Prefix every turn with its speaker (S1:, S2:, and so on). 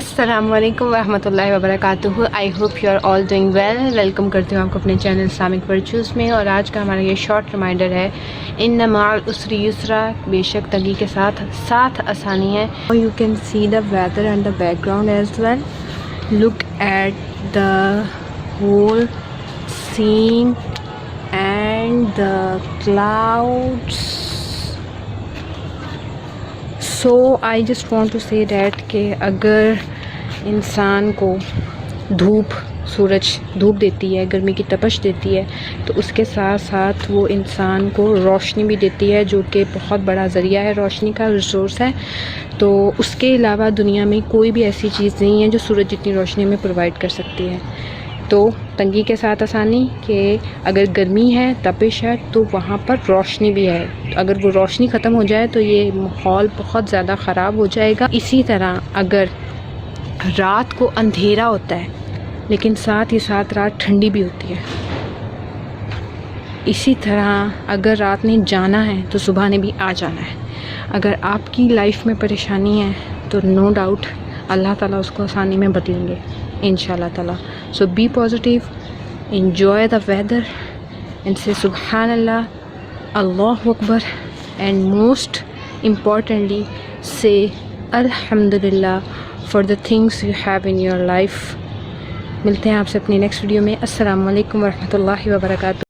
S1: السلام علیکم ورحمۃ اللہ وبرکاتہ. I hope you are all doing well. Welcome کرتی ہوں آپ کو اپنے چینل اسلامک ورچوز میں. اور آج کا ہمارا یہ شارٹ ریمائنڈر ہے ان مع العسر یسرا، بے شک تنگی کے ساتھ ساتھ آسانی ہے. You can see the weather and the background as well. Look at the whole scene and the clouds. So I just want to say that کہ اگر انسان کو سورج دھوپ دیتی ہے، گرمی کی تپش دیتی ہے، تو اس کے ساتھ ساتھ وہ انسان کو روشنی بھی دیتی ہے، جو کہ بہت بڑا ذریعہ ہے، روشنی کا ریسورس ہے. تو اس کے علاوہ دنیا میں کوئی بھی ایسی چیز نہیں ہے جو سورج جتنی روشنی میں پرووائڈ کر سکتی ہے. تو تنگی کے ساتھ آسانی کہ اگر گرمی ہے، تپش ہے، تو وہاں پر روشنی بھی ہے. اگر وہ روشنی ختم ہو جائے تو یہ ماحول بہت زیادہ خراب ہو جائے گا. اسی طرح اگر رات کو اندھیرا ہوتا ہے لیکن ساتھ ہی ساتھ رات ٹھنڈی بھی ہوتی ہے. اسی طرح اگر رات نے جانا ہے تو صبح نے بھی آ جانا ہے. اگر آپ کی لائف میں پریشانی ہے تو نو ڈاؤٹ اللہ تعالیٰ اس کو آسانی میں بدلیں گے انشاءاللہ تعالیٰ. So be positive, enjoy the weather and say سبحان اللہ، اللہ اکبر، اینڈ موسٹ امپورٹنٹلی سے الحمدللہ for the things you have in your life. ملتے ہیں آپ سے اپنی نیکسٹ ویڈیو میں. السلام علیکم ورحمۃ اللہ وبرکاتہ.